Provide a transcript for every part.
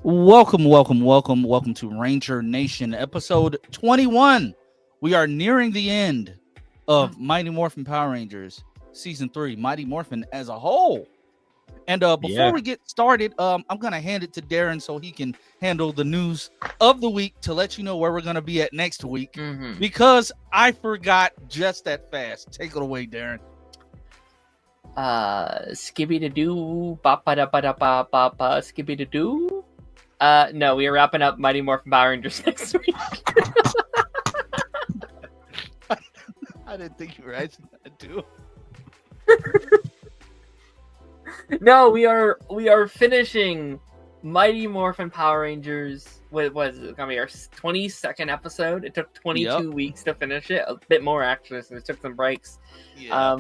Welcome to Ranger Nation, episode 21. We are nearing the end of Mighty Morphin Power Rangers season 3, Mighty Morphin as a whole. And before we get started, I'm gonna hand it to Darren so he can handle the news of the week to let you know where we're gonna be at next week. Because I forgot just that fast. Take it away, Darren. Skibby-da-doo, ba-ba-da-ba-da-ba-ba-ba, skibby-da-doo. No, we are wrapping up Mighty Morphin Power Rangers next week. I didn't think you were actually gonna do it. No, we are finishing Mighty Morphin Power Rangers. What was it? Gonna be our 22nd episode. It took 22 weeks to finish it. A bit more actually, since it took some breaks. Yeah.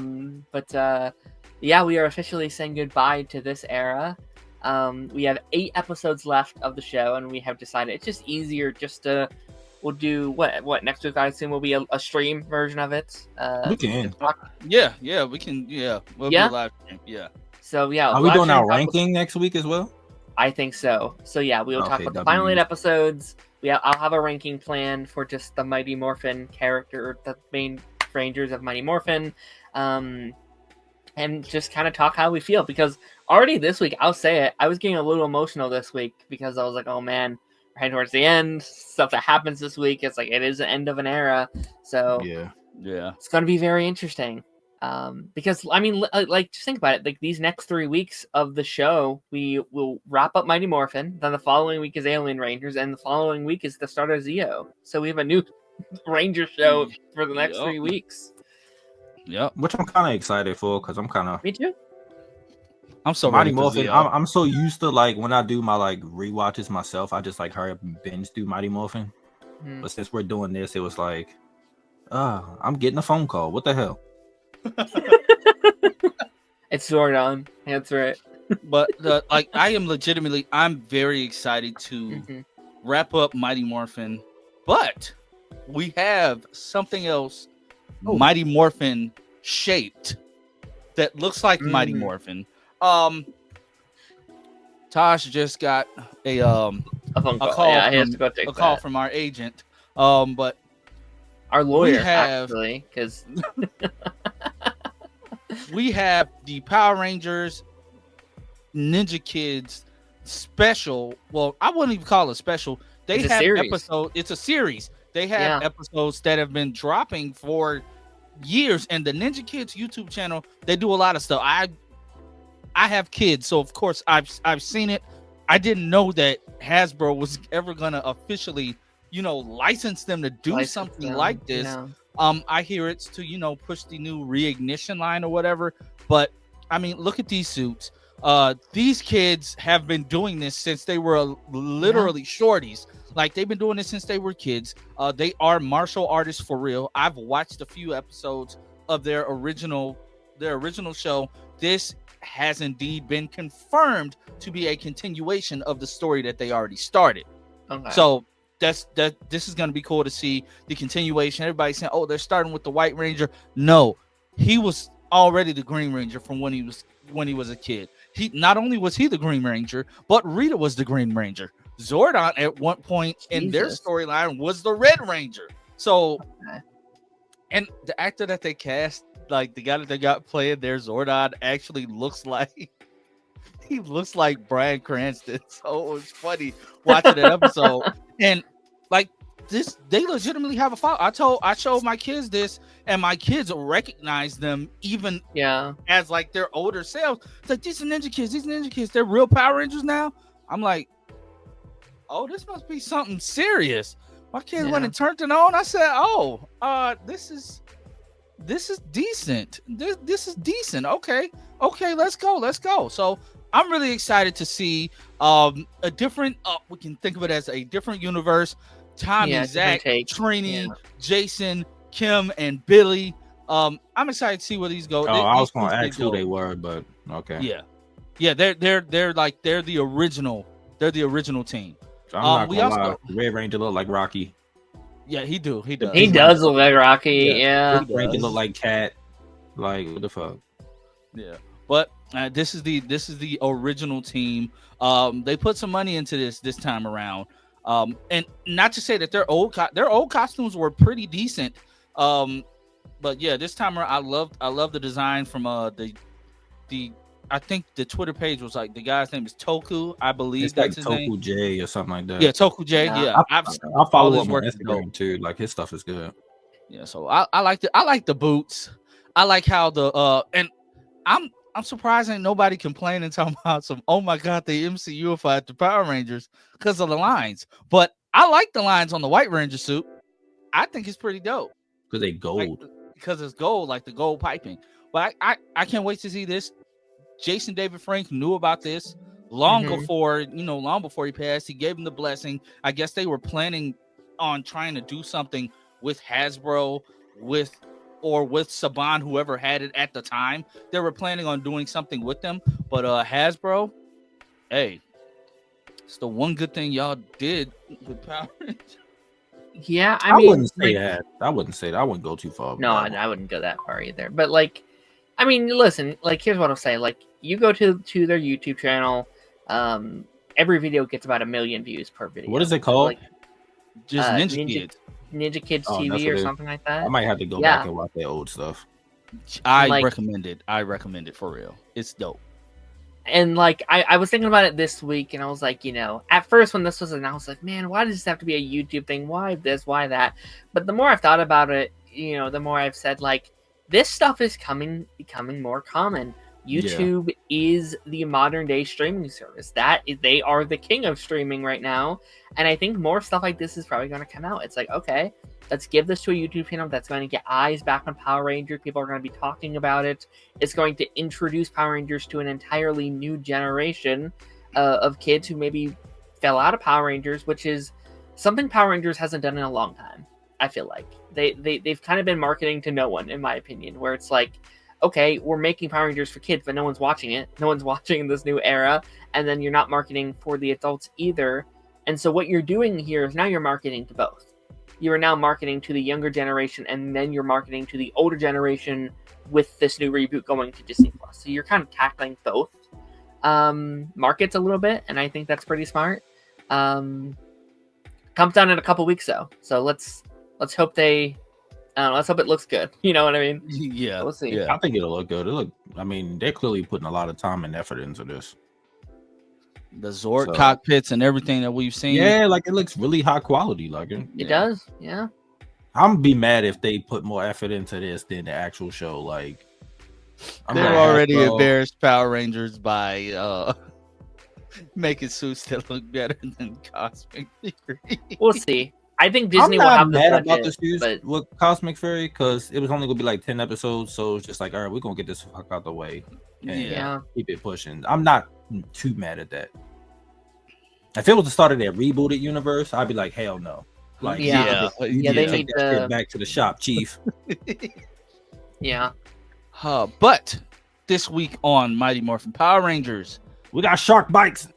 Yeah, we are officially saying goodbye to this era. We have 8 episodes left of the show, and we have decided it's just easier just to. We'll do what next week. I assume will be a stream version of it. We can. Yeah, we can. Yeah, we'll be live stream. Yeah. So yeah, are we doing our ranking next week as well? I think so. So yeah, we will talk about the final 8 episodes. I'll have a ranking plan for just the Mighty Morphin character, the main Rangers of Mighty Morphin, and just kind of talk how we feel. Because already this week, I'll say it, I was getting a little emotional this week because I was like, oh man, we're heading towards the end. Stuff that happens this week. It's like it is the end of an era. So yeah, it's going to be very interesting. Because I mean, like, just think about it. Like these next 3 weeks of the show, we will wrap up Mighty Morphin. Then the following week is Alien Rangers, and the following week is the start of Zeo. So we have a new Ranger show for the next 3 weeks. Yeah, which I'm kind of excited for because I'm kind of. Me too. I'm so Mighty Morphin. I'm so used to like when I do my like rewatches myself, I just like hurry up and binge do Mighty Morphin. But since we're doing this, it was like, I'm getting a phone call. What the hell? It's Zordon. Answer it. But like, I'm very excited to wrap up Mighty Morphin. But we have something else, Mighty Morphin shaped, that looks like Mighty Morphin. Tosh just got a phone call, call from our agent. But our lawyer actually, because we have the Power Rangers Ninja Kids special. Well, I wouldn't even call it special. They have episodes. It's a series. They have episodes that have been dropping for years. And the Ninja Kids YouTube channel, they do a lot of stuff. I have kids, so of course I've seen it. I didn't know that Hasbro was ever gonna officially, license them to do something like this. I hear it's to, push the new reignition line or whatever. But I mean, look at these suits. These kids have been doing this since they were literally shorties. Like they've been doing this since they were kids. They are martial artists for real. I've watched a few episodes of their original show. This has indeed been confirmed to be a continuation of the story that they already started. Okay. So this is going to be cool to see the continuation. Everybody's saying, they're starting with the White Ranger. No, he was already the Green Ranger from when he was a kid. He not only was he the Green Ranger, but Rita was the Green Ranger. Zordon at one point in their storyline was the Red Ranger. So, and the actor that they cast, like the guy that they got playing there, Zordon, actually looks like Bryan Cranston. So it was funny watching that episode. And like this, they legitimately have a file. I showed my kids this, and my kids recognize them even as like their older selves. It's like these are Ninja Kids. They're real Power Rangers now. I'm like, this must be something serious. My kids went and turned it on. I said, this is decent. This is decent. Okay, let's go. So I'm really excited to see a different. We can think of it as a different universe. Tommy, Zach, Trini, Jason, Kim, and Billy. I'm excited to see where these go. I was going to ask who they were, but okay. Yeah. They're the original. They're the original team. So I'm not gonna lie. Red Ranger look like Rocky. Yeah, he does. He does look like Rocky. Yeah. Ranger look like Cat. Like what the fuck? Yeah. But this is the original team. They put some money into this time around. And not to say that their old costumes were pretty decent. But yeah, this time around, I love the design from the I think the Twitter page was like, the guy's name is Toku, I believe. It's that's like his Toku name. J or something like that. Yeah, Toku J. Yeah, I'll follow him on Instagram too. Like his stuff is good. Yeah, so I like the boots. I like how the and I'm surprised ain't nobody complaining talking about some, oh my god, they MCUified the Power Rangers because of the lines. But I like the lines on the White Ranger suit. I think it's pretty dope. Because they gold. Because it's gold, like the gold piping. But I can't wait to see this. Jason David Frank knew about this long before he passed. He gave him the blessing. I guess they were planning on trying to do something with Hasbro, with Saban, whoever had it at the time. They were planning on doing something with them. But Hasbro, hey, it's the one good thing y'all did with Power Rangers. Yeah, I wouldn't say that. I wouldn't say that. I wouldn't go too far. No, I wouldn't go that far either. But like, I mean, listen, like, here's what I'll say. Like, you go to their YouTube channel, every video gets about 1 million views per video. What is it called? Like, just Ninja Kids. Ninja Kids TV or something like that. I might have to go back and watch their old stuff. I recommend it for real. It's dope. And like, I was thinking about it this week, and I was like, at first when this was announced, like, man, why does this have to be a YouTube thing? Why this? Why that? But the more I've thought about it, the more I've said, like, this stuff is becoming more common. YouTube is the modern day streaming service. They are the king of streaming right now. And I think more stuff like this is probably going to come out. It's like, okay, let's give this to a YouTube channel that's going to get eyes back on Power Rangers. People are going to be talking about it. It's going to introduce Power Rangers to an entirely new generation of kids who maybe fell out of Power Rangers, which is something Power Rangers hasn't done in a long time. I feel like they've kind of been marketing to no one, in my opinion, where it's like, okay, we're making Power Rangers for kids, but no one's watching it. No one's watching this new era. And then you're not marketing for the adults either. And so what you're doing here is now you're marketing to both. You are now marketing to the younger generation, and then you're marketing to the older generation with this new reboot going to Disney Plus. So you're kind of tackling both markets a little bit, and I think that's pretty smart. Comes down in a couple weeks though, so let's hope let's hope it looks good. You know what I mean? Yeah, we'll see. Yeah, I think it'll look good. I mean, they're clearly putting a lot of time and effort into this. The Zord cockpits and everything that we've seen. Yeah, like it looks really high quality. Like it does. Yeah. I'm gonna be mad if they put more effort into this than the actual show. Like, they're already embarrassed Power Rangers by making suits that look better than Cosmic Fury. We'll see. I think Disney will have the budget, about the shoes with Cosmic Fury because it was only gonna be like 10 episodes, so it's just like, all right, we're gonna get this fuck out the way and keep it pushing. I'm not too mad at that. If it was the start of their rebooted universe, I'd be like, hell no. Like, they need to back to the shop, Chief. Yeah. But this week on Mighty Morphin Power Rangers, we got shark bites.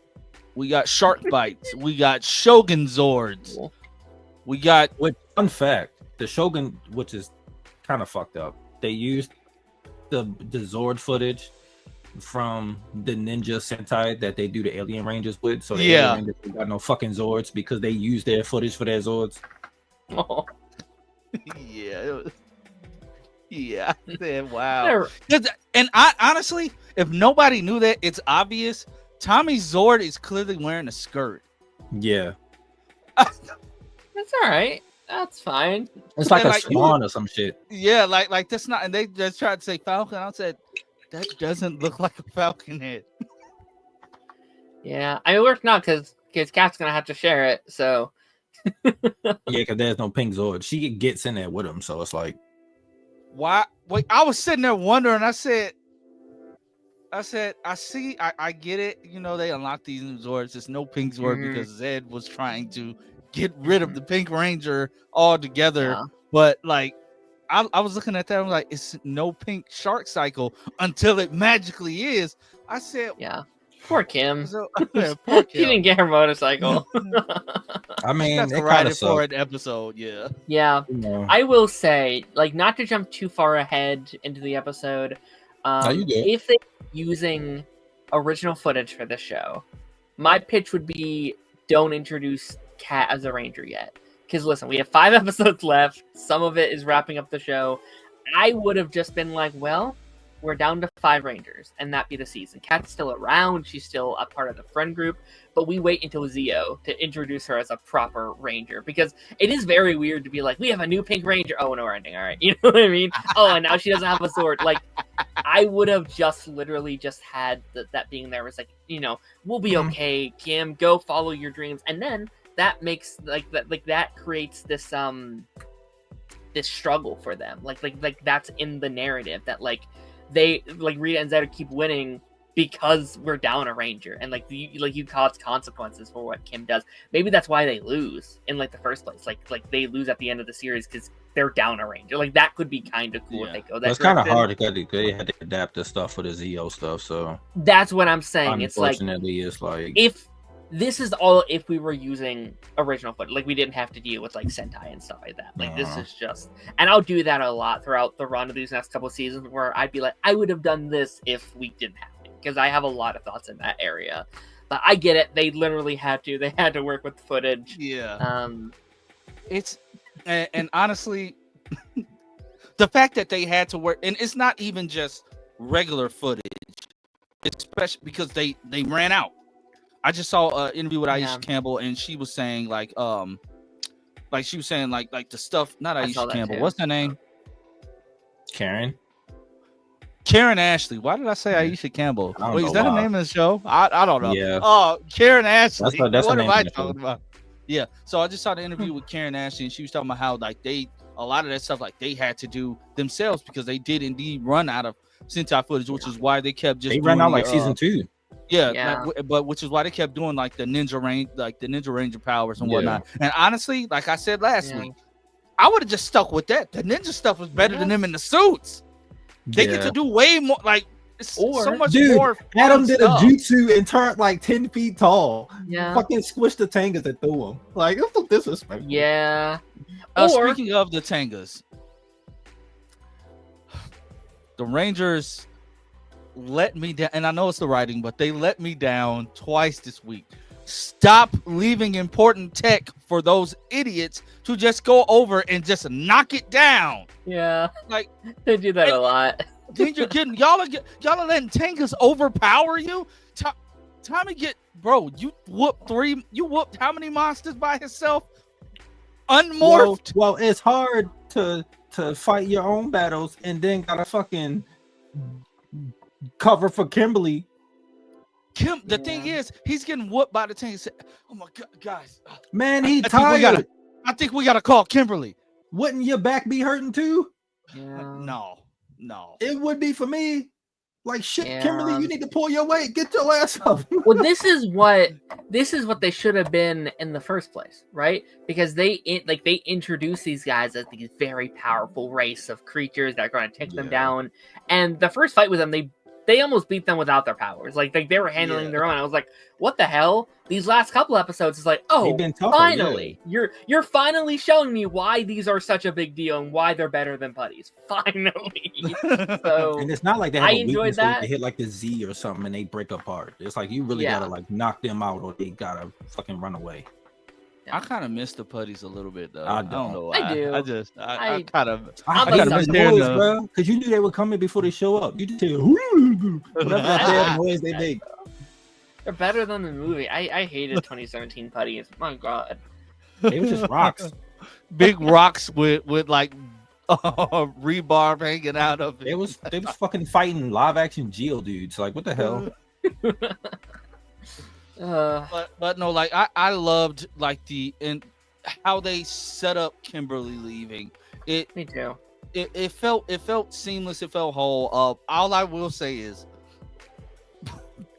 We got shark bites. We got Shogun Zords. Cool. We got, fun fact, the Shogun, which is kind of fucked up. They used the Zord footage from the Ninja Sentai that they do the Alien Rangers with. So the Alien Rangers got no fucking Zords because they used their footage for their Zords. Oh. Yeah. Wow. And I honestly, if nobody knew that, it's obvious. Tommy Zord is clearly wearing a skirt. Yeah. That's all right. That's fine. It's like a swan or some shit. Yeah, like that's not. And they just tried to say Falcon. I said that doesn't look like a Falcon head. Yeah, I mean, it works not because Cat's gonna have to share it. So yeah, because there's no pink Zord. She gets in there with him, so it's like, why? Wait, I was sitting there wondering. I said, I see. I get it. They unlocked these new Zords. There's no pink Zord because Zed was trying to get rid of the Pink Ranger altogether. Yeah. But like, I was looking at that. I'm like, it's no pink shark cycle until it magically is. I said, yeah, poor Kim. Poor Kim. She didn't get her motorcycle. I mean, that's right for an episode. Yeah. I will say, like, not to jump too far ahead into the episode. If they're using original footage for the show, my pitch would be don't introduce Kat as a ranger yet. Because listen, we have 5 episodes left. Some of it is wrapping up the show. I would have just been like, well, we're down to 5 rangers, and that be the season. Kat's still around. She's still a part of the friend group. But we wait until Zio to introduce her as a proper ranger. Because it is very weird to be like, we have a new pink ranger. Oh, no, we're ending. All right. You know what I mean? Oh, and now she doesn't have a sword. Like, I would have just literally just had that being there. Was like, you know, we'll be okay, Kim. Go follow your dreams. And then that makes, that creates this, this struggle for them. Like that's in the narrative that, like, they, like, Rita and Zeta keep winning because we're down a ranger, and you cause consequences for what Kim does. Maybe that's why they lose in like the first place. Like they lose at the end of the series because they're down a ranger. Like that could be kind of cool if they go that. It's kind of hard because they had to adapt the stuff for the Zio stuff. So that's what I'm saying. Unfortunately, it's like if this is all if we were using original footage, like we didn't have to deal with like Sentai and stuff like that. Like this is just, and I'll do that a lot throughout the run of these next couple of seasons, where I'd be like, I would have done this if we didn't have to, because I have a lot of thoughts in that area. But I get it; they literally had to. They had to work with the footage. Yeah. It's and honestly, the fact that they had to work, and it's not even just regular footage, especially because they ran out. I just saw an interview with Aisha Campbell, and she was saying like she was saying like the stuff. Not Aisha Campbell. What's her name? Karen Ashley. Why did I say Aisha Campbell? Wait, is that the name of the show? I don't know. Yeah. Oh, Karen Ashley. That's what am I talking about? Yeah. So I just saw the interview with Karen Ashley, and she was talking about how like a lot of that stuff like they had to do themselves because they did indeed run out of Sentai footage, which is why they kept just. They ran out like season 2. Yeah. But which is why they kept doing like the Ninja Ranger powers and whatnot. And honestly, like I said last week, I would have just stuck with that. The ninja stuff was better than them in the suits. They get to do way more. Like so much more. Adam did a jutsu and turned like 10 feet tall. Yeah. Fucking squished the Tangas and threw them. Like that's disrespectful. Yeah. Speaking of the Tangas, the Rangers let me down, and I know it's the writing, but they let me down twice this week. Stop leaving important tech for those idiots to just go over and just knock it down. Yeah, like they do that a lot. Then you're getting y'all are letting Tangas overpower you. Tommy you whooped how many monsters by himself? Unmorphed. Well, it's hard to fight your own battles and then gotta fucking cover for Kimberly. The thing is, he's getting whooped by the Tangas. Oh my god, guys! Man, he tired. I think we gotta call Kimberly. Wouldn't your back be hurting too? Yeah. No. It would be for me. Like shit, Kimberly, you need to pull your weight. Get your ass up. Well, this is what they should have been in the first place, right? Because they introduce these guys as these very powerful race of creatures that are going to take them down. And the first fight with them, they almost beat them without their powers. Like they were handling their own. I was like, what the hell? These last couple episodes is like, oh, finally, you're finally showing me why these are such a big deal and why they're better than putties. Finally. So, and it's not like they have a weakness that. They hit like the Z or something and they break apart. It's like you really gotta like knock them out or they gotta fucking run away. I kind of miss the putties a little bit though. I don't know why. I do. I kind of miss noise, bro. Because you knew they were coming before they show up. You just hear whatever that damn noise they make. They're better than the movie. I hated 2017 putties. My god. They were just rocks. Big rocks with like rebar hanging out of it. They was fucking fighting live action Geo dudes. Like what the hell? But no, like I loved like how they set up Kimberly leaving. Me too. It felt seamless. It felt whole. All I will say is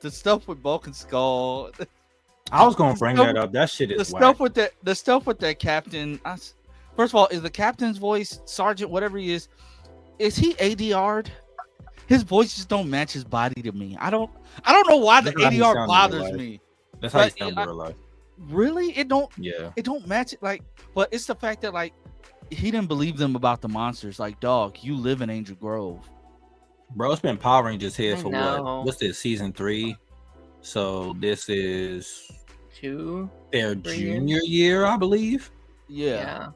the stuff with Bulk and Skull. I was gonna bring that up. That shit is the stuff with that captain. First of all, is the captain's voice Sergeant whatever he is he ADR'd? His voice just don't match his body to me. I don't know why the ADR bothers me. That's how you sound in real life. Really? It don't. Yeah. It don't match it. Like, but it's the fact that like he didn't believe them about the monsters. Like, dog, you live in Angel Grove. Bro, it's been Power Rangers here I for know. what? What's this, season 3? So this is 2, their 3 junior year, I believe. Yeah.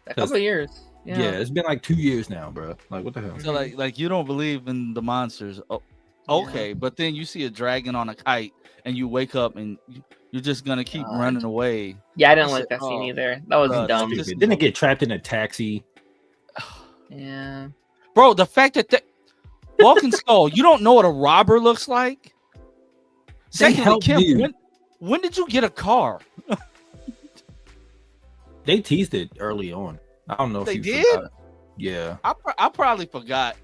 A couple of years. Yeah, it's been like 2 years now, bro. Like, what the hell? So like you don't believe in the monsters. Oh, okay, but then you see a dragon on a kite, and you wake up and you're just gonna keep running away. Yeah, I didn't like that scene either. That was dumb. Didn't it get trapped in a taxi? Yeah, bro. The fact that Walking Skull, you don't know what a robber looks like. Secondly, Kim, when did you get a car? They teased it early on. I don't know if they you did. Forgot. Yeah, I probably forgot.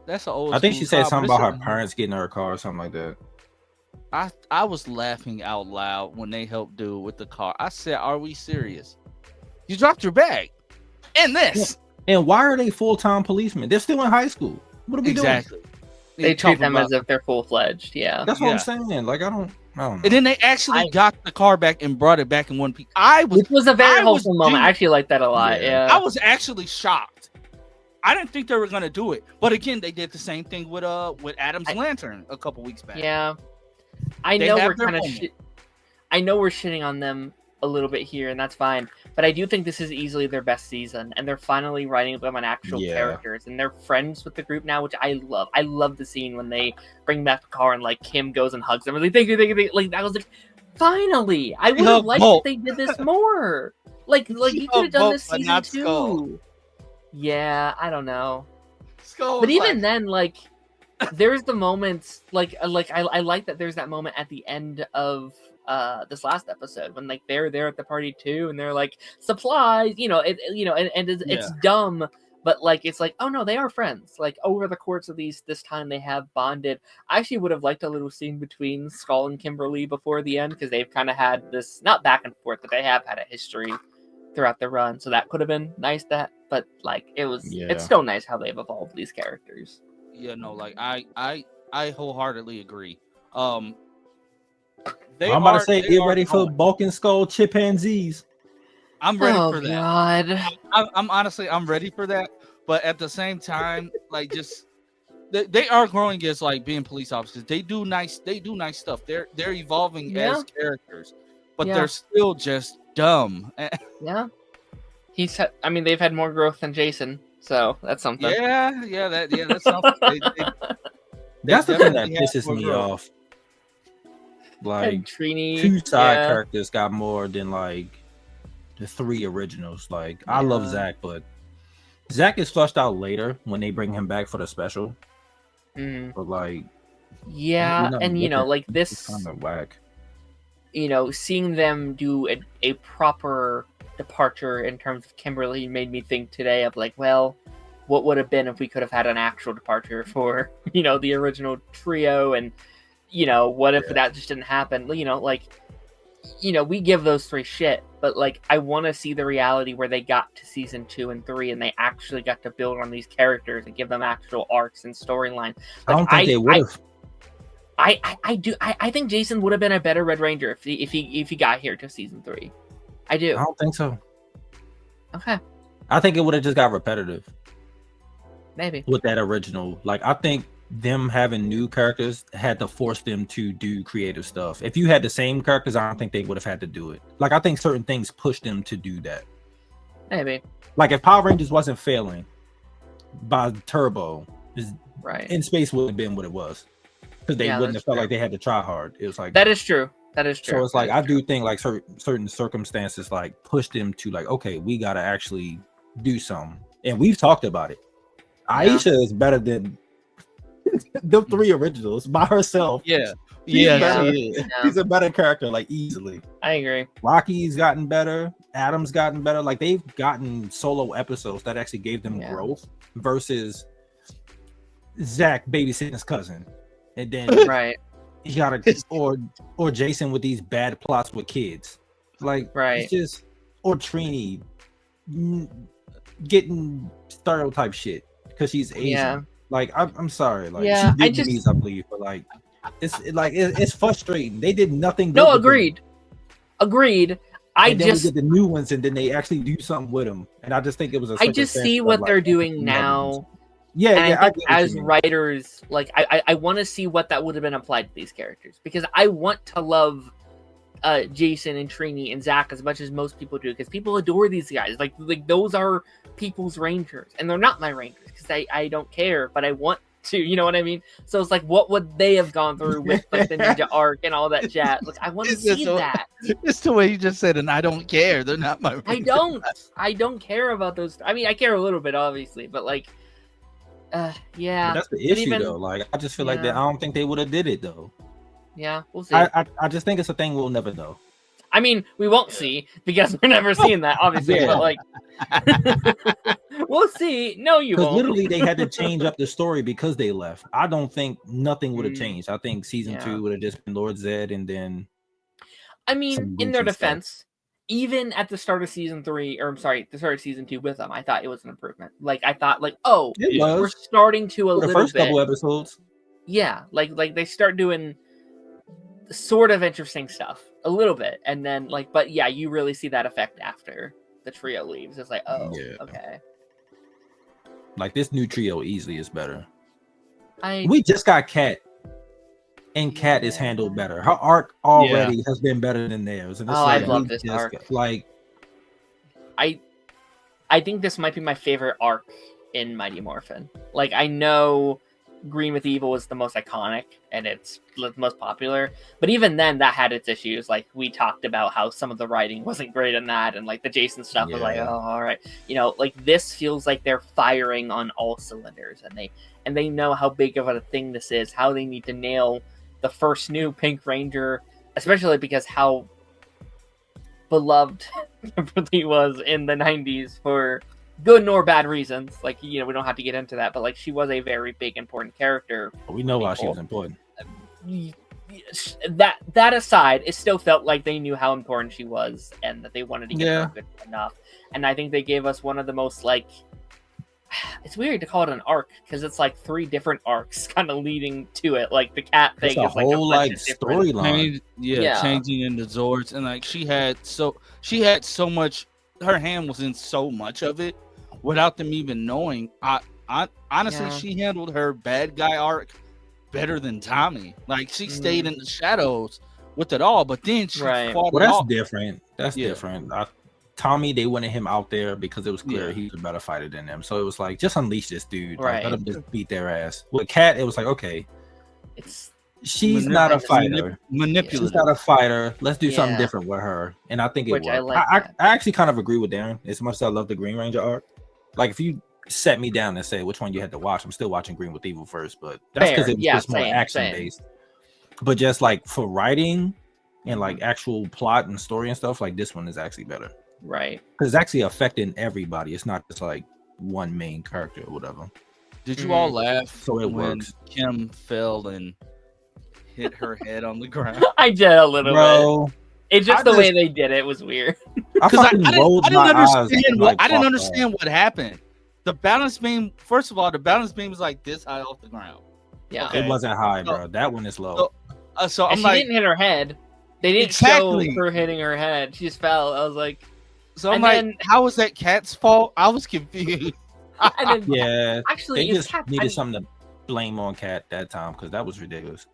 That's an old. I think she said car, something about her parents getting her a car or something like that. I was laughing out loud when they helped dude with the car. I said, "Are we serious? You dropped your bag, and this." And why are they full-time policemen? They're still in high school. What are we doing? They treat them as if they're full-fledged. Yeah, that's what I'm saying. Like I don't know. And then they actually got the car back and brought it back in one piece. Which was a very wholesome moment. I actually like that a lot. Yeah, I was actually shocked. I didn't think they were gonna do it, but again, they did the same thing with Adam's Lantern a couple weeks back. Yeah, I know we're kind of. I know we're shitting on them a little bit here, and that's fine. But I do think this is easily their best season, and they're finally writing them on actual characters, and they're friends with the group now, which I love. I love the scene when they bring back the car and like Kim goes and hugs them. Like, thank you. Like that was like, finally. I would have liked if they did this more. Like you could have done this season 2. Skull. Yeah, I don't know. Skull but even then, like, there's the moments like I like that there's that moment at the end of this last episode when like they're there at the party too, and they're like supplies, it's dumb, but like it's like, oh no, they are friends. Like over the course of this time they have bonded. I actually would have liked a little scene between Skull and Kimberly before the end, because they've kind of had this not back and forth, but they have had a history throughout the run, so that could have been nice. But like it's still nice how they've evolved these characters. Yeah, no, like I wholeheartedly agree. I'm about to say, get ready for Balkan Skull chimpanzees. I'm ready for that. God. I'm honestly, I'm ready for that. But at the same time, like, just they are growing as like being police officers. They do nice stuff. They're evolving as characters, but they're still just dumb. Yeah. They've had more growth than Jason, so that's something. That's something. That's the thing that pisses me off. Like Trini, 2 side characters got more than like the 3 originals. Like I love Zach, but Zach is flushed out later when they bring him back for the special. But like, and like this kind of whack. Seeing them do a proper departure in terms of Kimberly made me think today of like, well, what would have been if we could have had an actual departure for the original trio, and what if that just didn't happen? We give those 3 shit, but like I want to see the reality where they got to season 2 and 3 and they actually got to build on these characters and give them actual arcs and storyline. I don't think they would have. I think Jason would have been a better Red Ranger if he got here to season 3. I do. I don't think so. Okay. I think it would have just got repetitive. Maybe. With that original. Like, I think them having new characters had to force them to do creative stuff. If you had the same characters, I don't think they would have had to do it. Like, I think certain things pushed them to do that. Maybe. Like, if Power Rangers wasn't failing by Turbo, In Space would have been what it was. Because they wouldn't have felt like they had to try hard. It was like... That is true. That is true. So it's like, I do think like certain circumstances like push them to like, okay, we got to actually do something. And we've talked about it. Aisha is better than the 3 originals by herself. Yeah. She's a better character, like easily. I agree. Rocky's gotten better. Adam's gotten better. Like they've gotten solo episodes that actually gave them growth versus Zach babysitting his cousin. And then you gotta or Jason with these bad plots with kids, like it's just or Trini getting stereotype shit because she's Asian. Yeah. Like I'm sorry, like she did these, I believe, but like it's frustrating. They did nothing. No, agreed. I just get the new ones, and then they actually do something with them, and I just think it was. I just see what they're doing now. I think as writers, like I want to see what that would have been applied to these characters, because I want to love Jason and Trini and Zach as much as most people do, because people adore these guys. Like those are people's Rangers, and they're not my Rangers because I don't care, but I want to, you know what I mean? So it's like, what would they have gone through with like the ninja arc and all that jazz? Like, I want to see that. It's the way you just said, and I don't care. They're not my Rangers. I don't care about those. I mean, I care a little bit, obviously, but like, yeah. But that's the issue, though. Like, I just feel like that. I don't think they would have did it, though. Yeah, we'll see. I just think it's a thing we'll never know. I mean, we won't see because we're never seeing that, obviously. But like, we'll see. No, you won't. Literally, they had to change up the story because they left. I don't think nothing would have changed. I think season 2 would have just been Lord Zed, and then. I mean, in their defense, even at the start of season 3, or I'm sorry, the start of season 2 with them, I thought it was an improvement. Like, I thought, like, oh, we're starting to the first couple episodes. Yeah, like they start doing sort of interesting stuff a little bit, and then like, but yeah, you really see that effect after the trio leaves. It's like, oh, okay. Like, this new trio easily is better. We just got Kat, and Kat is handled better. Her arc already has been better than theirs. And it's I love this arc. Like, I think this might be my favorite arc in Mighty Morphin. Like, I know Green with Evil is the most iconic and it's the most popular, but even then that had its issues. Like, we talked about how some of the writing wasn't great in that, and like the Jason stuff was like, oh, all right, you know, like this feels like they're firing on all cylinders, and they know how big of a thing this is, how they need to nail the first new Pink Ranger, especially because how beloved Kimberly was in the 90s for good nor bad reasons. Like, you know, we don't have to get into that, but like, she was a very big, important character. We know why she was important. That aside, it still felt like they knew how important she was and that they wanted to get her good enough. And I think they gave us one of the most, like, it's weird to call it an arc because it's like 3 different arcs kind of leading to it. Like the cat thing is like a whole like storyline. Changing into Zords, and like she had so much. Her hand was in so much of it without them even knowing. I honestly, she handled her bad guy arc better than Tommy. Like, she stayed in the shadows with it all, but then she fought it off. Different. That's different. Tommy, they wanted him out there because it was clear he was a better fighter than them. So it was like, just unleash this dude. Like, let him just beat their ass. With Kat, it was like, okay, she's not a fighter. Manipulative. She's not a fighter. Let's do something different with her. And I think it worked. I actually kind of agree with Darren. As much as I love the Green Ranger arc, like, if you set me down and say which one you had to watch, I'm still watching Green with Evil first, but that's because it was just more action based. But just like for writing and like actual plot and story and stuff, like this one is actually better. Right. Because it's actually affecting everybody. It's not just like one main character or whatever. Did you all laugh when works. Kim fell and hit her head on the ground? I did a little bit. It's just the way they did it was weird. Because I didn't understand what happened. The balance beam, first of all, the balance beam was like this high off the ground. Yeah. Okay. It wasn't high, bro. That one is low. So I'm she like, didn't hit her head. They didn't show her hitting her head. She just fell. I was like, so I'm like, how was that Kat's fault? I was confused. Actually, they just needed something to blame on Kat that time because that was ridiculous.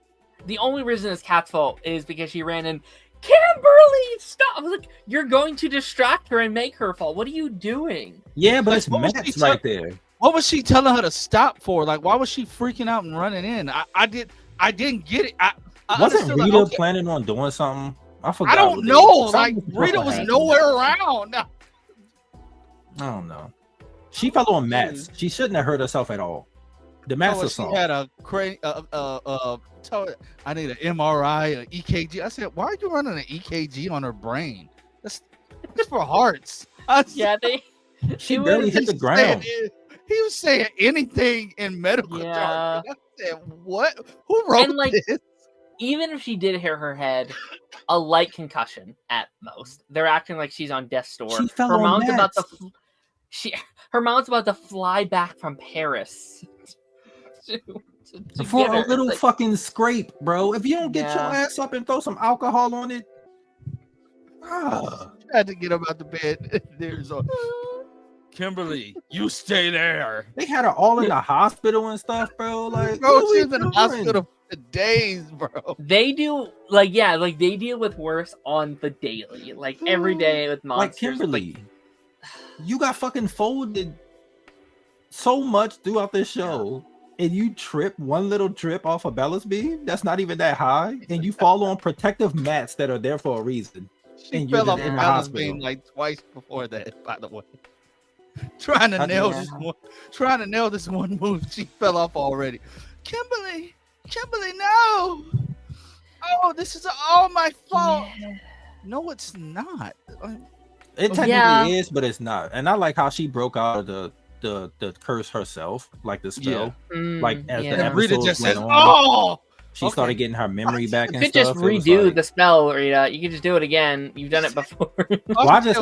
The only reason it's Kat's fault is because she ran in. Kimberly, stop! I was like, you're going to distract her and make her fall. What are you doing? Yeah, but it's Matt's right there. What was she telling her to stop for? Like, why was she freaking out and running in? I didn't get it. I wasn't Rita planning on doing something? I forgot. I don't know. Like, Rita was nowhere around. I don't know. She fell on mats. She shouldn't have hurt herself at all. The mats assault. She had a I need an MRI, an EKG. I said, why are you running an EKG on her brain? That's for hearts. She barely hit the ground. He was saying anything in medical jargon. I said, what? Who wrote this? Even if she did hit her head, a light concussion at most. They're acting like she's on death's door. She fell on mats. Her mom's about to fly back from Paris. For a little fucking scrape, bro. If you don't get your ass up and throw some alcohol on it, I had to get him out the bed. There's a Kimberly, you stay there. They had her all in the hospital and stuff, bro. Like, bro, she's in the hospital for days, bro. They do they deal with worse on the daily, like every day with monsters. Like Kimberly, you got fucking folded so much throughout this show, and you trip one little trip off a balance beam that's not even that high, and you fall on protective mats that are there for a reason. She fell off a balance beam like twice before that, by the way. Trying to nail this one move, she fell off already. Kimberly, no! Oh, this is all my fault. Yeah. No, it's not. It technically is, but it's not. And I like how she broke out of the curse herself, like the spell. Yeah. Like as the episode Rita just says, "Oh." She started getting her memory back. You could just redo the spell, Rita. You could just do it again. You've done it before. Well, I just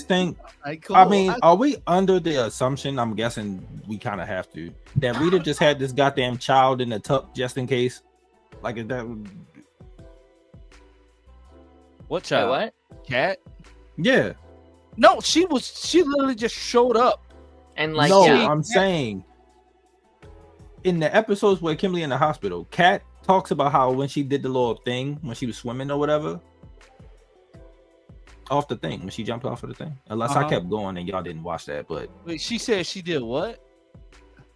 think. Cool. I mean, are we under the assumption? I'm guessing we kind of have to. That Rita just had this goddamn child in the tuck just in case. Like is that. What child? What? Cat? Yeah. No, she literally just showed up. And like, no, I'm saying in the episodes where Kimberly in the hospital, Kat talks about how when she did the little thing when she was swimming or whatever, off the thing, when she jumped off of the thing. Unless I kept going and y'all didn't watch that, but wait, she said she did what?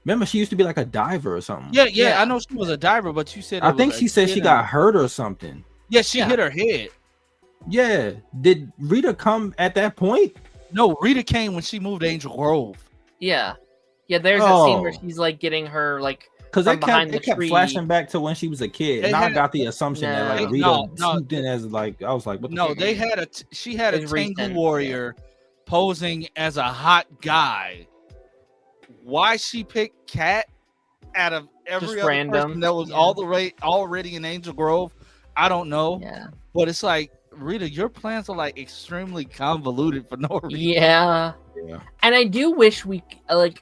Remember, she used to be like a diver or something. Yeah. I know she was a diver, but you said I think she said she got hurt or something. Yeah, she hit her head. Yeah. Did Rita come at that point? No, Rita came when she moved to Angel Grove. Yeah. There's a scene where she's like getting her like because it kept flashing back to when she was a kid, and I got the assumption that like Rita swooped in as like I was like, what the fuck? They had she had a Tengu warrior posing as a hot guy. Why she picked Kat out of every other person that was all the way already in Angel Grove, I don't know. Yeah, but it's like, Rita, your plans are like extremely convoluted for no reason. Yeah. And I do wish we like.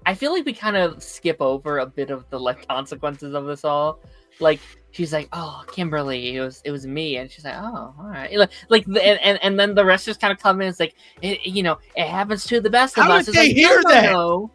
I feel like we kind of skip over a bit of the like consequences of this all. Like she's like, "Oh, Kimberly, it was me," and she's like, "Oh, all right." And then the rest just kind of come in. It's like, it happens to the best of us. How did they hear that?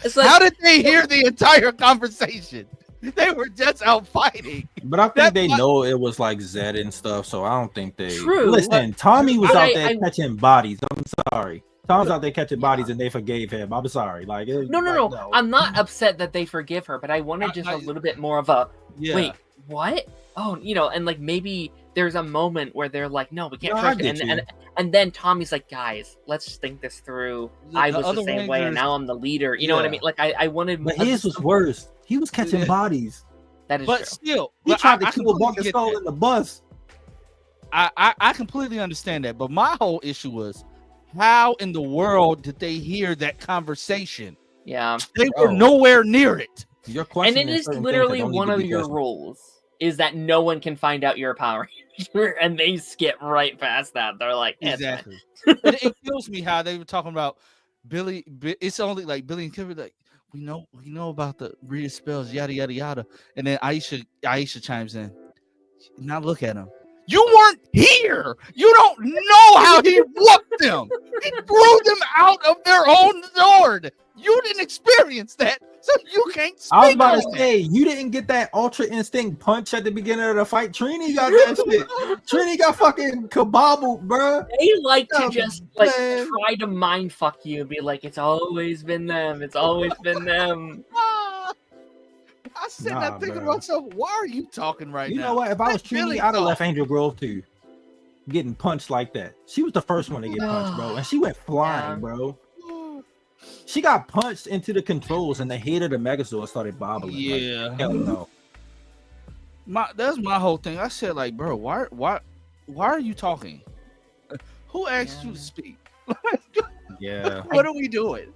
It's like, how did they hear the entire conversation? They were just out fighting. But I think they know it was like Zed and stuff, so I don't think they. True. Listen, Tommy was out there catching bodies. I'm sorry. Tom's out there catching bodies and they forgave him. I'm sorry. Like no. I'm not upset that they forgive her, but I wanted just a little bit more of a wait, what? Oh, and like maybe there's a moment where they're like, no, we can't trust it. And then Tommy's like, guys, let's just think this through. I was the same way and now I'm the leader. You know what I mean? Like I wanted. But his was worse. He was catching bodies. That is but true. Still, he tried to kill Bunker Skull in the bus. I completely understand that, but my whole issue was, how in the world did they hear that conversation? Yeah, they were nowhere near it. Your question, and it is literally one of your rules is that no one can find out you're a Power Ranger, and they skip right past that. They're like, exactly. It kills me how they were talking about Billy. It's only like Billy and Kimberly, like we know about the Rita spells, yada yada yada, and then Aisha chimes in. Now look at him. You weren't here. You don't know how he whooped them. He threw them out of their own sword. You didn't experience that, so you can't speak. I was about to say, you didn't get that Ultra Instinct punch at the beginning of the fight. Trini got that shit. Trini got fucking kabobbled, bro. They like to just like try to mind fuck you and be like, it's always been them. It's always been them. I said that thinking to myself, why are you talking right now? You know what? If I was Trini, I'd have left Angel Grove too. Getting punched like that. She was the first one to get punched, bro. And she went flying, bro. She got punched into the controls and the head of the Megazord started bobbling. Yeah. Like, hell no. That's my whole thing. I said, like, bro, why are you talking? Who asked you to speak? Yeah. What are we doing?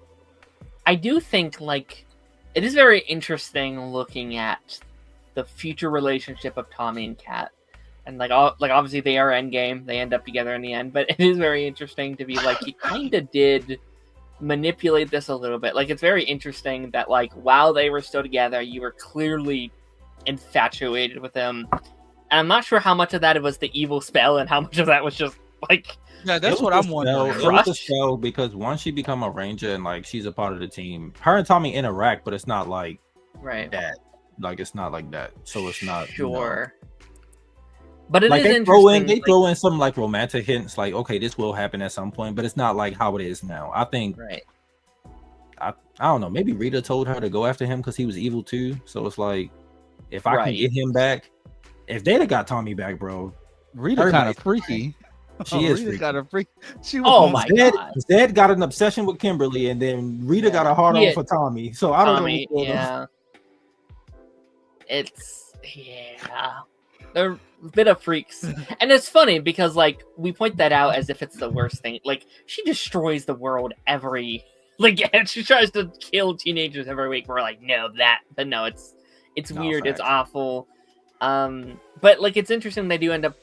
I do think, like, it is very interesting looking at the future relationship of Tommy and Kat. And obviously they are endgame. They end up together in the end. But it is very interesting to be like, he kind of did manipulate this a little bit. Like, it's very interesting that, like, while they were still together, you were clearly infatuated with him. And I'm not sure how much of that was the evil spell and how much of that was just Like, yeah, that's what I'm wondering. It was a show because once she become a ranger and like she's a part of the team, her and Tommy interact, but it's not like that. Like it's not like that. So it's not sure. But it like is interesting. They throw in some like romantic hints, like okay, this will happen at some point, but it's not like how it is now. I think. Right. I don't know. Maybe Rita told her to go after him because he was evil too. So it's like, if I can get him back, if they'd have got Tommy back, bro. Rita kind of freaky. She is Rita kind of freaky. My God. Zed got an obsession with Kimberly, and then Rita got a hard on for Tommy. So I don't know. Yeah. They're a bit of freaks. And it's funny because like we point that out as if it's the worst thing. Like she destroys the world every she tries to kill teenagers every week. We're like, no, it's weird, it's awful. But like it's interesting they do end up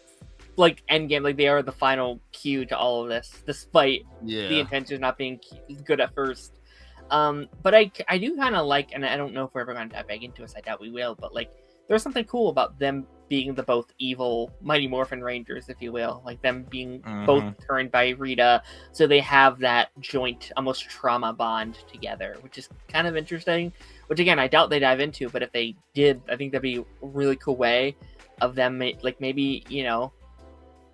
like Endgame, like they are the final cue to all of this, despite the intentions not being good at first. But I do kind of like, and I don't know if we're ever going to dive back into this, I doubt we will, but like there's something cool about them being the both evil Mighty Morphin Rangers, if you will, like them being both turned by Rita, so they have that joint almost trauma bond together, which is kind of interesting, which again I doubt they dive into, but if they did, I think that'd be a really cool way of them, like maybe, you know,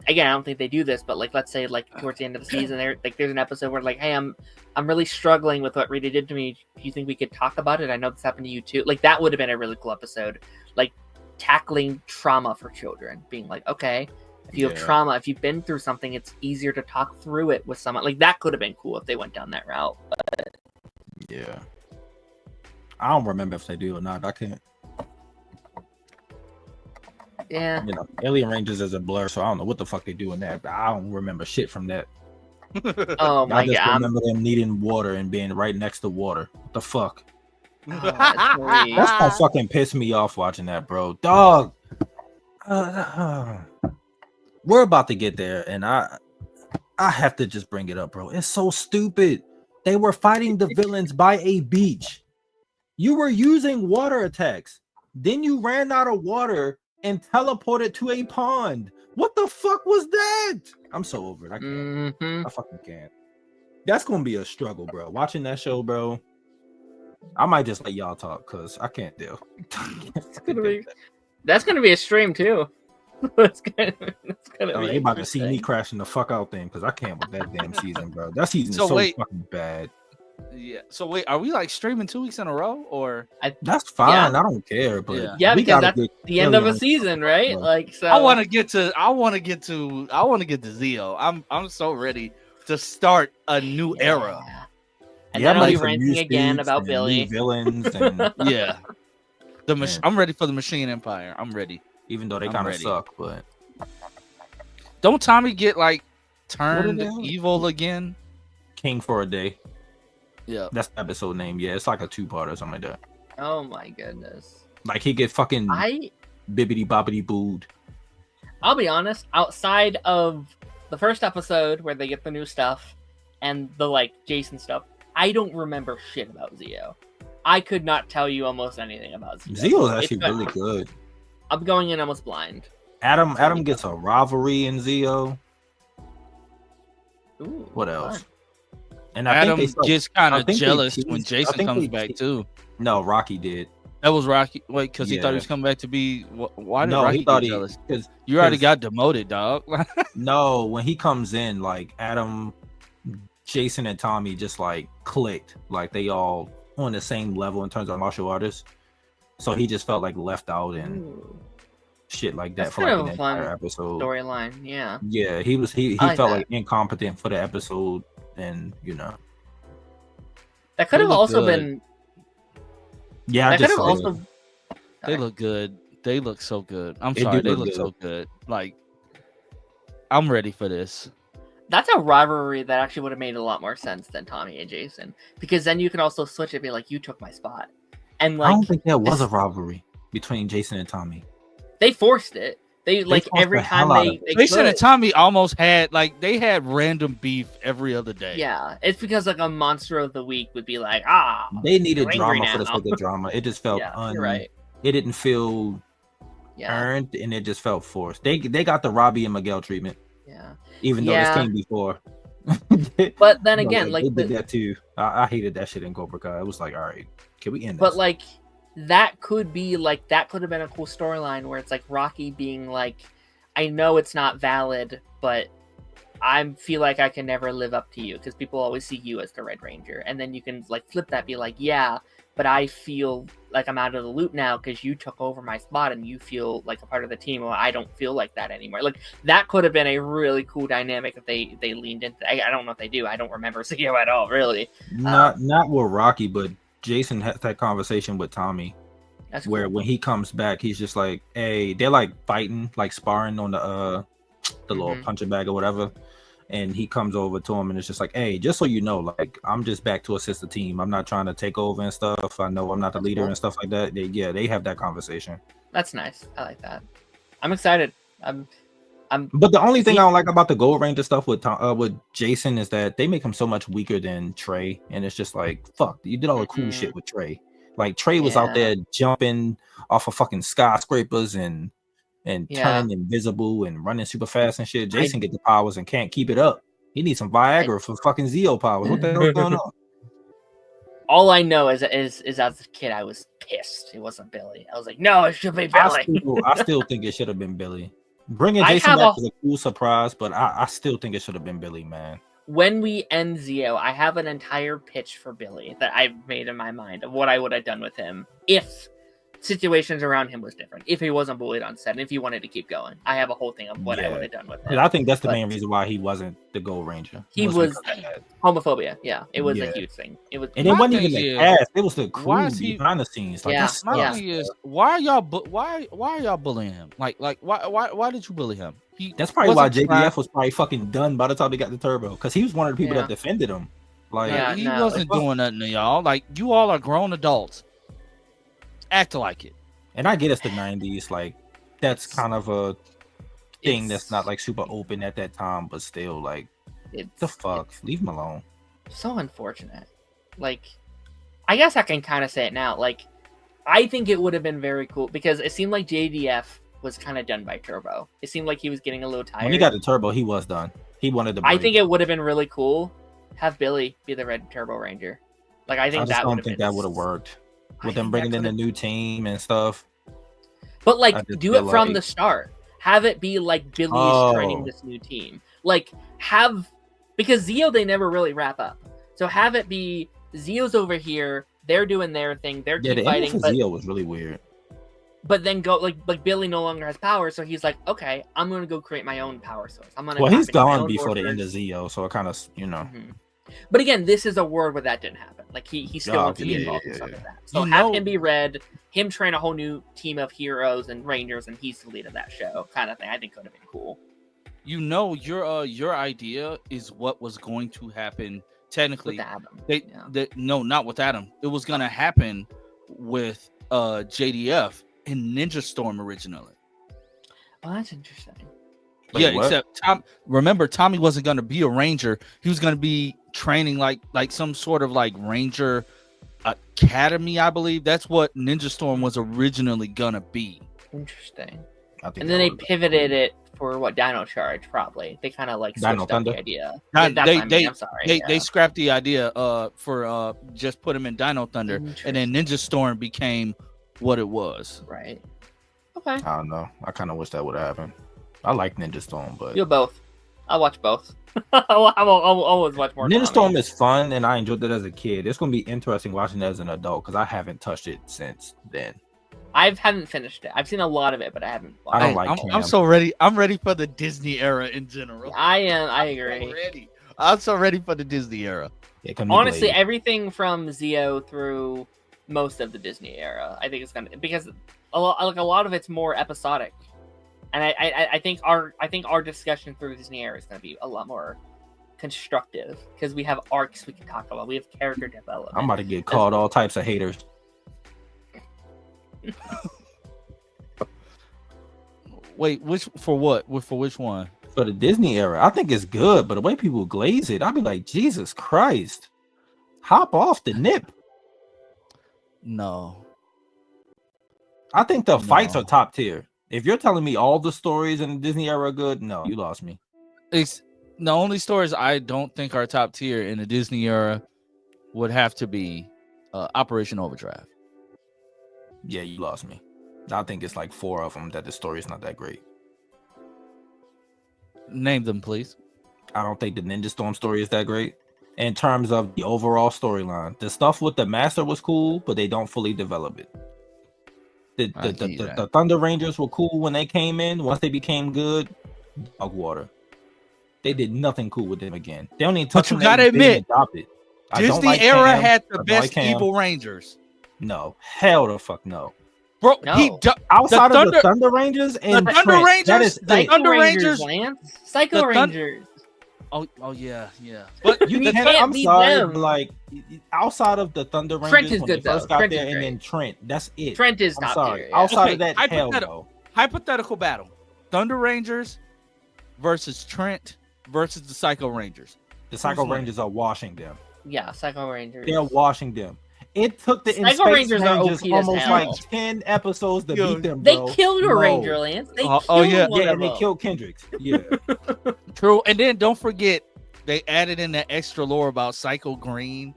again I don't think they do this, but like let's say like towards the end of the season there's an episode where like, hey, I'm really struggling with what Rita did to me, do you think we could talk about it? I know this happened to you too. Like that would have been a really cool episode, like tackling trauma for children, being like, okay, if you have trauma, if you've been through something, it's easier to talk through it with someone. Like that could have been cool if they went down that route, but I don't remember if they do or not. I can't. You know, Alien Rangers is a blur, so I don't know what the fuck they do in that, but I don't remember shit from that. Oh my God, I just remember them needing water and being right next to water. What the fuck? That's gonna fucking piss me off watching that, bro. Dog. We're about to get there, and I have to just bring it up, bro. It's so stupid. They were fighting the villains by a beach. You were using water attacks. Then you ran out of water and teleported to a pond. What the fuck was that? I'm so over it. I can't. I fucking can't. That's gonna be a struggle, bro. Watching that show, bro. I might just let y'all talk because I can't deal. That's gonna be a stream too. That's gonna be about to see me crashing the fuck out then because I can't with that damn season, bro. That season is so fucking bad. Yeah. So wait, are we like streaming 2 weeks in a row or? That's fine. I don't care. But because that's the end of a season, right? Like, so I want to get to Zeo. I'm so ready to start a new era. And then I'll be ranting again about Billy. Villains and I'm ready for the Machine Empire. I'm ready. Even though they kind of suck, but don't Tommy get like turned evil again? King for a Day. Yeah, that's the episode name. Yeah, it's like a 2-part or something like that. Oh my goodness! Like he get fucking bibbity bobbity booed. I'll be honest. Outside of the first episode where they get the new stuff and the like Jason stuff, I don't remember shit about Zeo. I could not tell you almost anything about Zeo. Zeo is actually really good. I'm going in almost blind. Adam gets a rivalry in Zeo. Ooh, what else? Fun. And Adam gets kind of jealous when Jason comes back too. No, Rocky did. That was Rocky. Wait, because he thought he was coming back to be. Why did Rocky get jealous? Because you already got demoted, dog. No, when he comes in, like Adam, Jason, and Tommy just like clicked. Like they all on the same level in terms of martial artists. So he just felt like left out and shit like that. That's for like an entire episode storyline. Yeah. Yeah, he felt like incompetent for the episode. And that could have also been. Yeah, I just also. They look good. They look so good. I'm sorry, they look so good. Like, I'm ready for this. That's a rivalry that actually would have made a lot more sense than Tommy and Jason, because then you can also switch it and be like, you took my spot, and like I don't think there was a rivalry between Jason and Tommy. They forced it. They like every time they Jason and Tommy almost had they had random beef every other day. Yeah, it's because like a monster of the week would be like, they needed drama for the sake of drama. It just felt you're right. It didn't feel earned, and it just felt forced. They got the Robbie and Miguel treatment. Yeah. Yeah. Even though this came before. But then again, like they did that too. I hated that shit in Cobra Kai. It was like, all right, can we end this? But like that could have been a cool storyline where it's like Rocky being like, I know it's not valid, but I feel like I can never live up to you because people always see you as the Red Ranger, and then you can like flip that, be like, yeah, but I feel like I'm out of the loop now because you took over my spot and you feel like a part of the team. Well, I don't feel like that anymore. Like that could have been a really cool dynamic if they leaned into. I don't know if they do. I don't remember CEO at all, really. Not with Rocky, but Jason had that conversation with Tommy. That's where when he comes back, he's just like, hey, they're like fighting, like sparring on the little punching bag or whatever. And he comes over to him and it's just like, hey, just so you know, like I'm just back to assist the team. I'm not trying to take over and stuff. I know I'm not the leader and stuff like that. They have that conversation. That's nice. I like that. I'm excited. But the only thing I don't like about the Gold Ranger stuff with Jason is that they make him so much weaker than Trey, and it's just like, fuck, you did all the cool shit with Trey. Like Trey was out there jumping off of fucking skyscrapers and turning invisible and running super fast and shit. Jason get the powers and can't keep it up. He needs some Viagra for fucking Zeo powers. What the hell is going on? All I know is as a kid, I was pissed. It wasn't Billy. I was like, no, it should be Billy. I still think it should have been Billy. Bringing Jason back was a cool surprise, but I still think it should have been Billy, man. When we end Zeo, I have an entire pitch for Billy that I've made in my mind of what I would have done with him if situations around him was different, if he wasn't bullied on set, and if he wanted to keep going. I have a whole thing of what I would have done with him. I think that's the main reason why he wasn't the Gold Ranger. He was homophobia. Yeah, it was a huge thing. It was, and it wasn't even the cast; it was the crew behind the scenes. Like, why are y'all bullying him? Like why did you bully him? That's probably why JDF was probably fucking done by the time they got the turbo, because he was one of the people that defended him. Like he wasn't doing nothing to y'all. Like you all are grown adults. Act like it. And I get it's the 90s, like that's kind of a thing that's not like super open at that time, but still, like, the fuck, leave him alone. So unfortunate. Like, I guess I can kind of say it now. Like, I think it would have been very cool because it seemed like JDF was kind of done by Turbo. It seemed like he was getting a little tired. When he got the Turbo, he was done. He wanted to break. I think it would have been really cool have Billy be the Red Turbo Ranger. Like, I think that would have worked. With them bringing in a new team and stuff. But like, do it from the start. Have it be like Billy's training this new team. Like, because Zeo, they never really wrap up. So have it be Zeo's over here, they're doing their thing, they're keep fighting. But Zeo was really weird. But then go like Billy no longer has power, so he's like, okay, I'm gonna go create my own power source. He's gone before the end of Zeo, so it kind of But again, this is a world where that didn't happen. Like he still wants to be involved in stuff like that. So have him be Red, him train a whole new team of heroes and rangers, and he's the lead of that show, kind of thing. I think could have been cool. You know, your idea is what was going to happen. Technically, with Adam. No, not with Adam. It was going to happen with JDF and Ninja Storm originally. Oh, that's interesting. Except remember, Tommy wasn't going to be a ranger. He was going to be training like some sort of like ranger academy, I believe. That's what Ninja Storm was originally going to be. Interesting. And then they pivoted it for what, Dino Charge, probably. They kind of like switched up the idea. They scrapped the idea for just put him in Dino Thunder, and then Ninja Storm became what it was. Right. Okay. I don't know. I kind of wish that would have happened. I like Ninja Storm, but you'll both. I'll watch both. I'll always watch more. Ninja Storm is fun, and I enjoyed it as a kid. It's gonna be interesting watching it as an adult because I haven't touched it since then. I haven't finished it. I've seen a lot of it, but I haven't. I don't like. I'm so ready. I'm ready for the Disney era in general. I am. I agree. I'm so ready for the Disney era. Honestly, everything from Zeo through most of the Disney era, I think it's gonna, because a lot of it's more episodic. And I think our discussion through Disney era is going to be a lot more constructive because we have arcs we can talk about. We have character development. I'm about to get called all types of haters. Wait, for what? For which one? For the Disney era. I think it's good, but the way people glaze it, I'd be like, Jesus Christ. Hop off the nip. No. I think the fights are top tier. If you're telling me all the stories in the Disney era are good, no, you lost me. It's the only stories I don't think are top tier in the Disney era would have to be Operation Overdrive. Yeah, you lost me. I think it's like 4 of them that the story is not that great. Name them, please. I don't think the Ninja Storm story is that great. In terms of the overall storyline, the stuff with the Master was cool, but they don't fully develop it. The Thunder Rangers were cool when they came in. Once they became good, dog water. They did nothing cool with them again. They don't even touch them. But you gotta admit, adopted. Disney era had the best evil Rangers. No, hell the fuck no. Bro, no. Outside of the Thunder Rangers and the Thunder Rangers, the Thunder Rangers, Lance, Psycho Rangers. Oh yeah. But you can't. I'm sorry, them. Like outside of the Thunder Rangers, Trent is when good they first though. got Trent there, and then Trent. That's it. Trent is I'm top sorry. tier. Yeah. Outside of that, hell no. Hypothetical battle: Thunder Rangers versus Trent versus the Psycho Rangers. The Psycho Rangers are washing them. Yeah, Psycho Rangers. They're washing them. It took the Psycho Rangers almost like 10 episodes to beat them, bro. They killed a Ranger, Lance. They killed and they killed Kendricks. Yeah. True. And then don't forget, they added in that extra lore about Psycho Green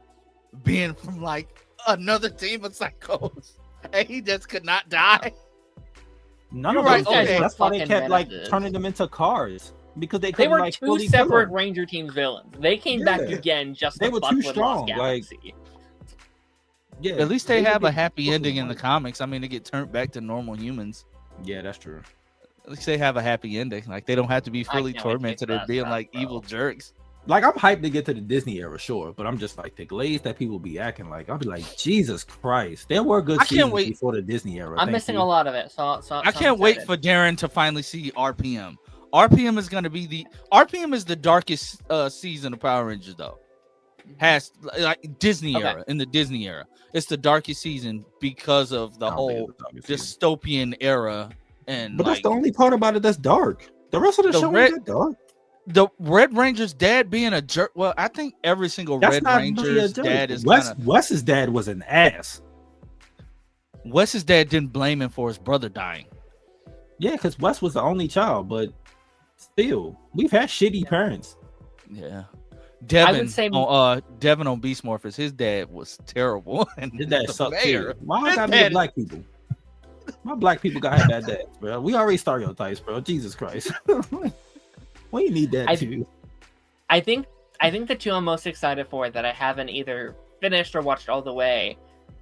being from like another team of psychos. And he just could not die. None of those guys. That's why they kept like turning them into cars. Because they were like, two separate Ranger Team villains. They came back again just they were too strong. Like, yeah, at least they have a happy ending in the comics. I mean, they get turned back to normal humans. Yeah, that's true. At least they have a happy ending. Like they don't have to be fully tormented or being like evil jerks. Like I'm hyped to get to the Disney era, sure, but I'm just like the glaze that people be acting like. I'll be like, Jesus Christ, there were good seasons before the Disney era. I'm missing a lot of it, so I can't wait for Darren to finally see RPM. RPM is going to be RPM is the darkest season of Power Rangers though. Has like Disney era, in the Disney era. It's the darkest season because of the whole dystopian era, but that's the only part about it that's dark. The rest of the show ain't that dark. The Red Ranger's dad being a jerk. Well, I think every single Red Ranger's dad is Wes's dad was an ass. Wes's dad didn't blame him for his brother dying. Yeah, because Wes was the only child, but still, we've had shitty parents. Yeah. Devin, I would say Devin on Beast Morphers, his dad was terrible. And his dad sucked too. Why I gotta be black people? My black people gotta have bad dads, bro. We already stereotypes, bro. Jesus Christ. We need that too. I think the two I'm most excited for that I haven't either finished or watched all the way.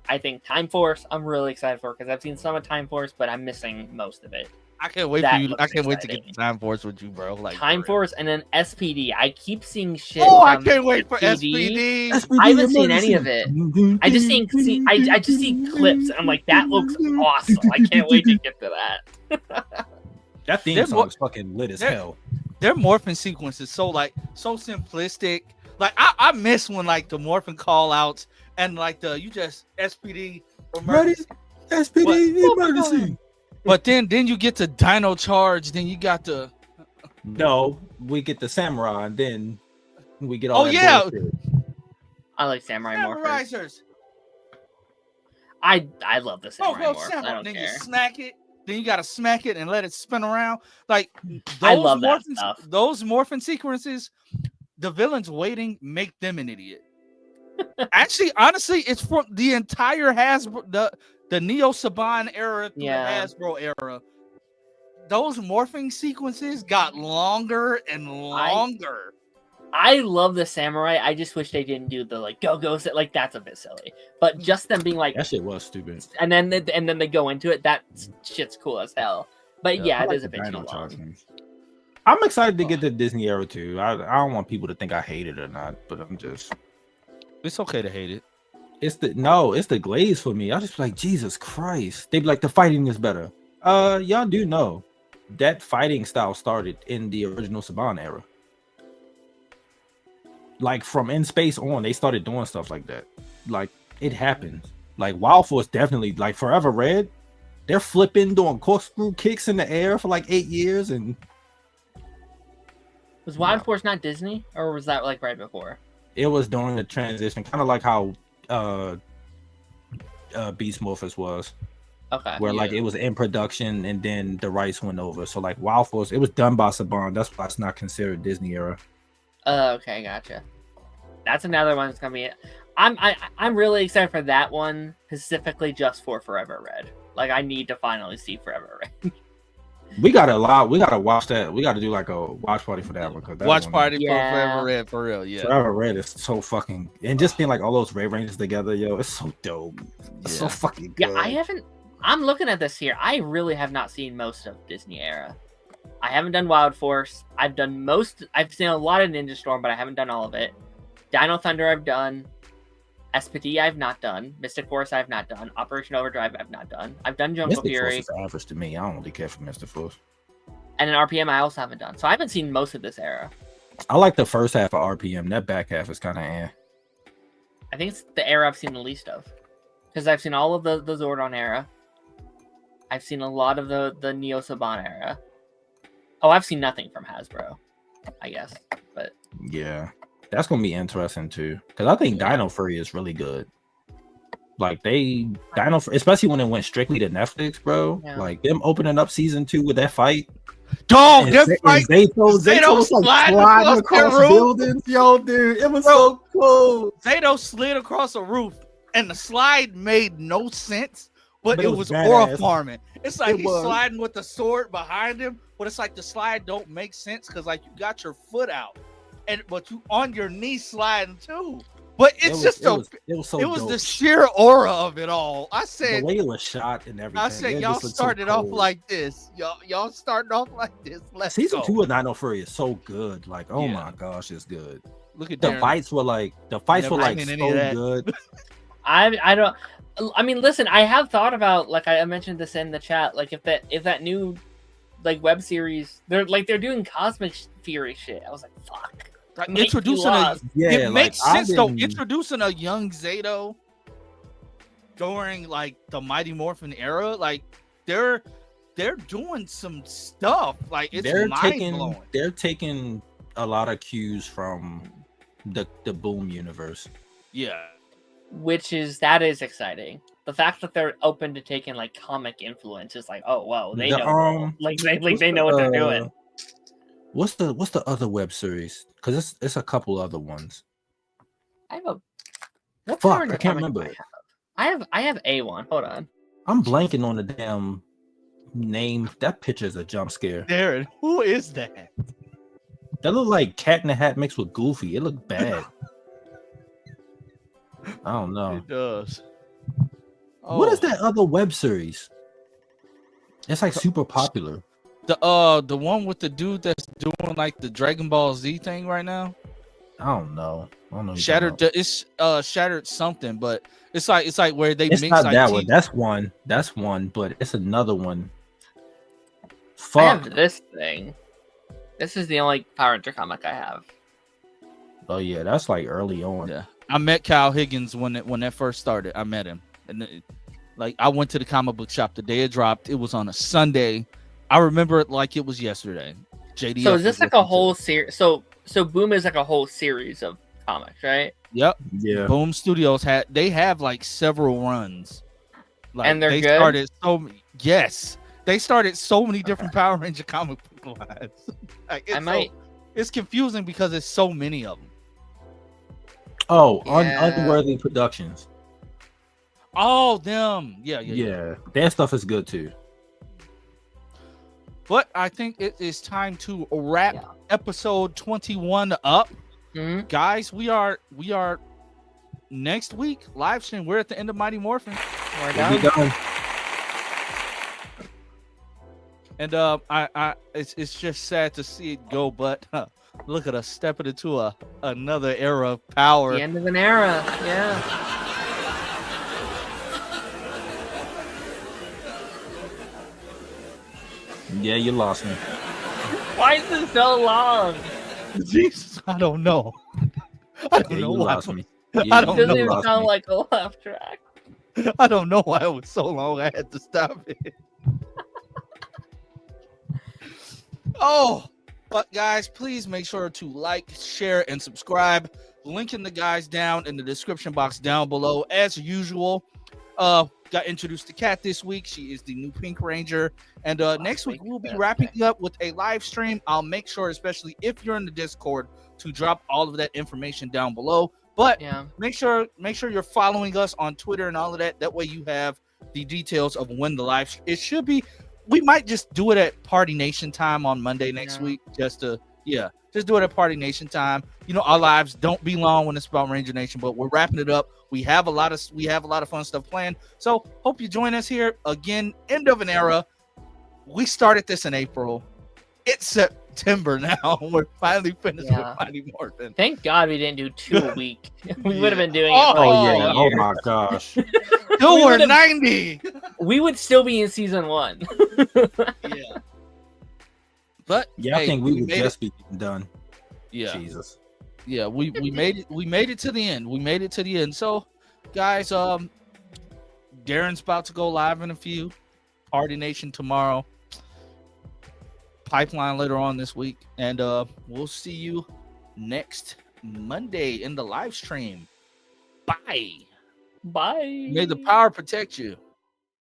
I think Time Force, I'm really excited for because I've seen some of Time Force, but I'm missing most of it. I can't wait for you. I can't wait to get to Time Force with you, bro. Like Time Force and then SPD. I keep seeing shit. Oh, I can't wait for SPD. I haven't seen any of it. I just see clips. And I'm like, that looks awesome. I can't wait to get to that. That theme song is fucking lit as hell. Their morphing sequence is so simplistic. Like I miss when like the morphing call outs and like you just SPD emergency. SPD emergency. But then you get to Dino Charge, then you got the we get the Samurai, and then we get all bullshit. I like Samurai morphers. I love the Samurai morphs. I don't care. You smack it. Then you gotta smack it and let it spin around. Like I love that stuff. Those morphing sequences, the villains waiting make them an idiot. Actually, honestly, it's from the entire Hasbro, the Neo Saban era to the Hasbro era. Those morphing sequences got longer and longer. I love the Samurai. I just wish they didn't do the like go like that's a bit silly. But just them being like that shit was stupid. And then they go into it. That shit's cool as hell. But it is a bit too long. I'm excited to get the Disney era too. I don't want people to think I hate it or not, but I'm just. It's okay to hate it. It's the glaze for me. I just be like, Jesus Christ. They be like, the fighting is better. Y'all do know that fighting style started in the original Saban era. Like from In Space on, they started doing stuff like that. Like it happens. Like Wild Force definitely, like Forever Red, they're flipping, doing corkscrew kicks in the air for like 8 years. And was Wild Force not Disney, or was that like right before? It was during the transition, kind of like how Beast Morphers was. Okay. Where like it was in production and then the rights went over. So like Wild Force, it was done by Saban. That's why it's not considered Disney era. Okay, gotcha. That's another one that's gonna be. I'm really excited for that one specifically just for Forever Red. Like I need to finally see Forever Red. We gotta watch that. We gotta do like a watch party for that one. Watch party for Forever Red for real. Yeah, Forever Red is so fucking, and just being like all those Red Rangers together, yo, it's so dope. It's so fucking good. Yeah, I'm looking at this here. I really have not seen most of Disney era. I haven't done Wild Force. I've seen a lot of Ninja Storm, but I haven't done all of it. Dino Thunder I've done. SPD I've not done. Mystic Force I've not done. Operation Overdrive I've not done. I've done Jungle Fury. Mystic Force is average to me. I don't really care for Mystic Force. And an RPM I also haven't done. So I haven't seen most of this era. I like the first half of RPM. That back half is kind of I think it's the era I've seen the least of. Because I've seen all of the Zordon era. I've seen a lot of the Neo Saban era. Oh, I've seen nothing from Hasbro, I guess. But yeah, that's gonna be interesting too. Because I think Dino Fury is really good. Like especially when it went strictly to Netflix, bro. Yeah. Like them opening up season 2 with that fight. Dog, that fight. Zato sliding across buildings. Yo, dude, it was so cool. Zato slid across a roof, and the slide made no sense. But it was aura farming. It's like he's sliding with the sword behind him, but it's like the slide don't make sense because like you got your foot out, but you on your knee sliding too. But it was the sheer aura of it all. I said the way it was shot and everything. I said y'all started off like this. Y'all starting off like this. Season 2 of Dino Fury is so good. Like my gosh, it's good. Look at the fights were like so good. I mean, listen, I have thought about, like I mentioned this in the chat, like if that new like web series, they're doing Cosmic Fury shit. I was like, fuck. Like, introducing it makes sense though. Introducing a young Zato during like the Mighty Morphin era, like they're doing some stuff. Like it's mind-blowing. They're taking a lot of cues from the Boom universe. Yeah. That is exciting. The fact that they're open to taking like comic influence is like, oh wow, they know they know what they're doing. What's the other web series? Because it's a couple other ones. I have I can't remember. I have A1. Hold on. I'm blanking on the damn name. That picture's a jump scare. Darren, who is that? That looked like Cat in the Hat mixed with Goofy. It looked bad. I don't know. It does. What is that other web series? It's like super popular. The one with the dude that's doing like the Dragon Ball Z thing right now. I don't know. Shattered. It's Shattered something, but it's like where they mix not like that one. That's one, but it's another one. Fuck. I have this thing. This is the only Power Ranger comic I have. Oh yeah, that's like early on. Yeah. I met Kyle Higgins when that first started. I met him, and I went to the comic book shop the day it dropped. It was on a Sunday. I remember it like it was yesterday. JD. So is this like a whole series? So Boom is like a whole series of comics, right? Yep. Yeah. Boom Studios have like several runs. Like, and they're good. They started so many different Power Ranger comic book lines. Like, it's confusing because there's so many of them. Oh, Unworthy Productions. Oh, them. Yeah. That stuff is good too. But I think it is time to wrap episode 21 up. Mm-hmm. Guys, we are next week live stream. We're at the end of Mighty Morphin. We're done. And it's just sad to see it go, but look at us stepping into another era of power. The end of an era, yeah. Yeah, you lost me. Why is this so long? Jesus, I don't know. I don't know why. Lost me. It doesn't even sound like a laugh track. I don't know why it was so long. I had to stop it. But guys, please make sure to like, share, and subscribe. Linking the guys down in the description box down below as usual. got introduced to Kat this week. She is the new Pink Ranger. And next week, we'll be wrapping up with a live stream. I'll make sure, especially if you're in the Discord, to drop all of that information down below. But make sure you're following us on Twitter and all of that. That way you have the details of when the live. It should be. We might just do it at Party Nation time on Monday next week. Just do it at Party Nation time. You know, our lives don't be long when it's about Ranger Nation, but we're wrapping it up. We have a lot of fun stuff planned. So hope you join us here again. End of an era. We started this in April. It's September now. We're finally finished with Mighty Morphin. Thank God we didn't do 2 a week. We would have been doing it. Oh my gosh. We're 90. We would still be in season 1. Yeah. But I think we would just be done. Yeah. Jesus. Yeah, we made it. We made it to the end. We made it to the end. So, guys, Darren's about to go live in a few. Party Nation tomorrow. Pipeline later on this week, and we'll see you next Monday in the live stream. Bye. Bye. May the power protect you.